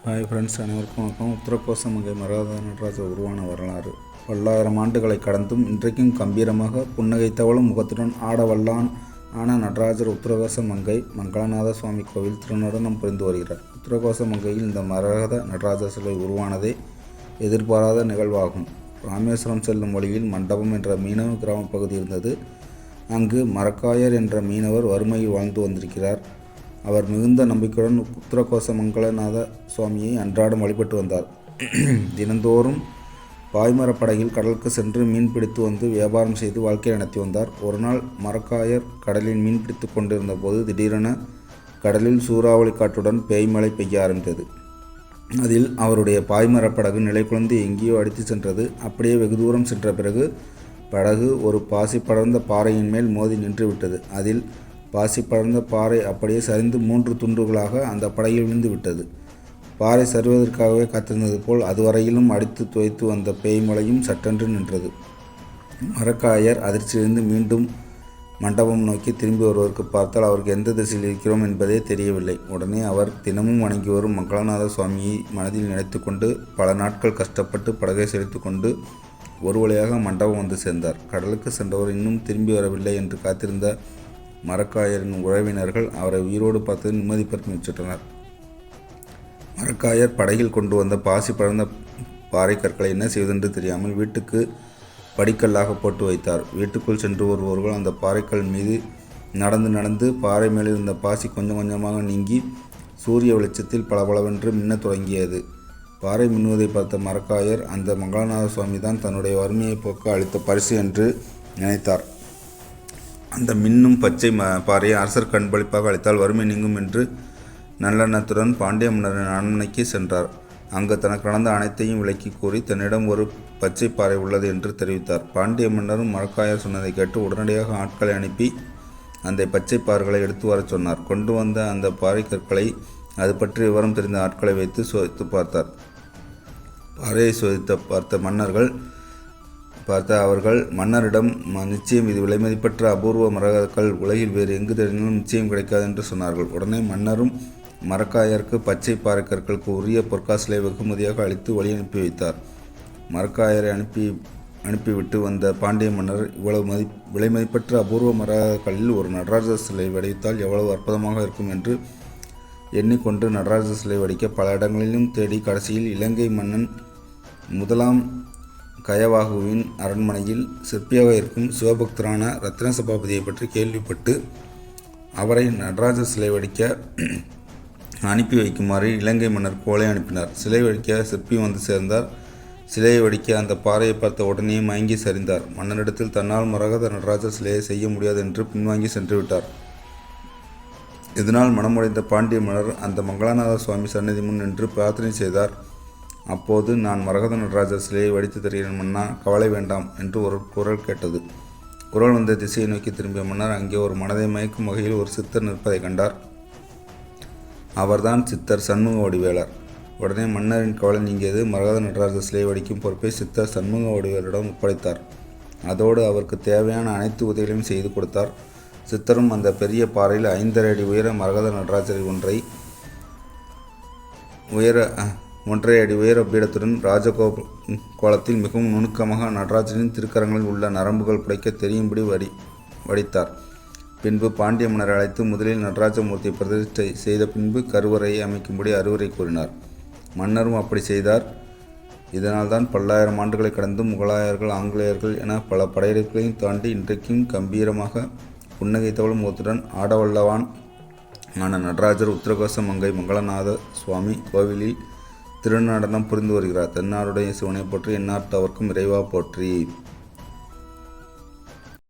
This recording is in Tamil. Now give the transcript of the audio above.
ஹாய் ஃப்ரெண்ட்ஸ், அனைவருக்கும் வணக்கம். உத்தரகோசமங்கை மரகத நடராஜர் உருவான வரலாறு பல்லாயிரம் ஆண்டுகளை கடந்தும் இன்றைக்கும் கம்பீரமாக புன்னகை தவழும் முகத்துடன் ஆடவல்லான் ஆன நடராஜர் உத்தரகோசமங்கை மங்களநாத சுவாமி கோவில் திருநடனம் புரிந்து வருகிறார். உத்தரகோசமங்கையில் இந்த மரகத நடராஜர் சிலை உருவானதே எதிர்பாராத நிகழ்வாகும். ராமேஸ்வரம் செல்லும் வழியில் மண்டபம் என்ற மீனவ கிராம பகுதி இருந்தது. அங்கு மரக்காயர் என்ற மீனவர் வறுமையில் வாழ்ந்து வந்திருக்கிறார். அவர் மிகுந்த நம்பிக்கையுடன் உத்தரகோசமங்கலநாத சுவாமியை அன்றாடம் வழிபட்டு வந்தார். தினந்தோறும் பாய்மரப்படகில் கடலுக்கு சென்று மீன் பிடித்து வந்து வியாபாரம் செய்து வாழ்க்கை நடத்தி வந்தார். ஒரு நாள் மரக்காயர் கடலில் மீன் பிடித்து கொண்டிருந்த போது திடீரென கடலில் சூறாவளி காற்றுடன் பேய்மழை பெய்ய ஆரம்பித்தது. அதில் அவருடைய பாய்மரப்படகு நிலை குலைந்து எங்கேயோ அடித்து சென்றது. அப்படியே வெகு தூரம் சென்ற பிறகு படகு ஒரு பாசி படர்ந்த பாறையின் மேல் மோதி நின்று விட்டது. அதில் பாசி படர்ந்த பாறை அப்படியே சரிந்து 3 துண்டுகளாக அந்த படகில் விழுந்து விட்டது. பாறை சரிவதற்காகவே காத்திருந்தது போல் அதுவரையிலும் அடித்து துவைத்து வந்த பேய்மழையும் சட்டென்று நின்றது. மரக்காயர் அதிர்ச்சியிலிருந்து மீண்டும் மண்டபம் நோக்கி திரும்பி வருவதற்கு பார்த்தால் அவருக்கு எந்த திசையில் இருக்கிறோம் என்பதே தெரியவில்லை. உடனே அவர் தினமும் வணங்கி வரும் மங்களநாத சுவாமியை மனதில் நினைத்து கொண்டு பல நாட்கள் கஷ்டப்பட்டு படகை செலுத்தி கொண்டு ஒரு வழியாக மண்டபம் வந்து சேர்ந்தார். கடலுக்கு சென்றவர் இன்னும் திரும்பி வரவில்லை என்று காத்திருந்த மரக்காயரின் உறவினர்கள் அவரை உயிரோடு பார்த்து நிம்மதி பெற்று முயற்சித்தனர். மரக்காயர் படகில் கொண்டு வந்த பாசி படர்ந்த பாறை கற்களை என்ன செய்வதென்று தெரியாமல் வீட்டுக்கு படிக்கல்லாக போட்டு வைத்தார். வீட்டுக்குள் சென்று வருபவர்கள் அந்த பாறைக்கல் மீது நடந்து பாறை மேலிருந்த பாசி கொஞ்சம் கொஞ்சமாக நீங்கி சூரிய வெளிச்சத்தில் பளபளவென்று மின்னத் தொடங்கியது. பாறை மின்னுவதை பார்த்த மரக்காயர் அந்த மங்களநாத சுவாமி தான் தன்னுடைய வறுமையை போக்க அளித்த பரிசு என்று நினைத்தார். அந்த மின்னும் பச்சை பாறையை அரசர் கண்பளிப்பாக அளித்தால் வறுமை நீங்கும் என்று நல்லெண்ணத்துடன் பாண்டிய மன்னரின் அரண்மனைக்கு சென்றார். அங்கு தனக்கு நடந்த அனைத்தையும் விளக்கி கூறி தன்னிடம் ஒரு பச்சை பாறை உள்ளது என்று தெரிவித்தார். பாண்டிய மன்னரும் மரக்காயர் சொன்னதை கேட்டு உடனடியாக ஆட்களை அனுப்பி அந்த பச்சை பாறைகளை எடுத்து வரச் சொன்னார். கொண்டு வந்த அந்த பாறை கற்களை அது பற்றி விவரம் தெரிந்த ஆட்களை வைத்து சோதித்து பார்த்தார். பாறையை சோதித்து பார்த்த அவர்கள் மன்னரிடம் நிச்சயம் இது விலைமதிப்பற்ற அபூர்வ மரகதக்கல், உலகில் வேறு எங்கு தேடினாலும் நிச்சயம் கிடைக்காது என்று சொன்னார்கள். உடனே மன்னரும் மரக்காயருக்கு பச்சை பாறை கற்களுக்கு உரிய பொற்காசிலை வெகுமதியாக அளித்து வழி அனுப்பி வைத்தார். மரக்காயரை அனுப்பிவிட்டு வந்த பாண்டிய மன்னர் இவ்வளவு விலைமதிப்பற்ற அபூர்வ மரகதக்கல்லில் ஒரு நடராஜர் சிலை வடித்தால் எவ்வளவு அற்புதமாக இருக்கும் என்று எண்ணிக்கொண்டு நடராஜர் சிலை வடிக்க பல இடங்களிலும் தேடி கடைசியில் இலங்கை மன்னன் முதலாம் கயவாகுவின் அரண்மனையில் சிற்பியாக இருக்கும் சிவபக்தரான ரத்தின சபாபதியை பற்றி கேள்விப்பட்டு அவரை நடராஜர் சிலை வடிக்க அனுப்பி வைக்குமாறு இலங்கை மன்னர் கோலை அனுப்பினார். சிலை வடிக்க சிற்பி வந்து சேர்ந்தார். சிலையை வடிக்க அந்த பாறையை பார்த்த உடனே மயங்கி சரிந்தார். மன்னரிடத்தில் தன்னால் மரகத நடராஜர் சிலையை செய்ய முடியாது என்று பின்வாங்கி சென்று விட்டார். இதனால் மனமுடைந்த பாண்டிய மன்னர் அந்த மங்களநாத சுவாமி சன்னதி முன் நின்று பிரார்த்தனை செய்தார். அப்போது நான் மரகத நடராஜர் சிலையை வடித்து தருகிறேன் மன்னா, கவலை வேண்டாம் என்று ஒரு குரல் கேட்டது. குரல் வந்த திசையை நோக்கி திரும்பிய மன்னர் அங்கே ஒரு மனதை மயக்கும் வகையில் ஒரு சித்தர் நிற்பதை கண்டார். அவர்தான் சித்தர் சண்முக வடிவேலர். உடனே மன்னரின் கவலை நீங்கியது. மரகத நடராஜர் சிலையை வடிக்கும் பொறுப்பை சித்தர் சண்முக வடிவேலரிடம் ஒப்படைத்தார். அதோடு அவருக்கு தேவையான அனைத்து உதவிகளையும் செய்து கொடுத்தார். சித்தரும் அந்த பெரிய பாறையில் 5.5 அடி உயர மரகத நடராஜரில் 1.5 அடி உயர பீடத்துடன் கோலத்தில் மிகவும் நுணுக்கமாக நடராஜரின் திருக்கரங்களில் உள்ள நரம்புகள் புடைக்க தெரியும்படி வடித்தார். பின்பு பாண்டிய மன்னரை அழைத்து முதலில் நடராஜமூர்த்தியை பிரதிஷ்டை செய்த பின்பு கருவறையை அமைக்கும்படி அறிவுரை கூறினார். மன்னரும் அப்படி செய்தார். இதனால்தான் பல்லாயிரம் ஆண்டுகளை கடந்து முகலாயர்கள், ஆங்கிலேயர்கள் என பல படையெடுப்புகளையும் தாண்டி இன்றைக்கும் கம்பீரமாக புன்னகை தவழும் முகத்துடன் ஆடவல்லவான் ஆன நடராஜர் உத்தரகோசமங்கை மங்களநாத சுவாமி கோவிலில் திருநடனம் புரிந்து வருகிறார். தென்னாடுடைய சிவனை போற்றி, எந்நாட்டவர்க்கும் இறைவா போற்றி.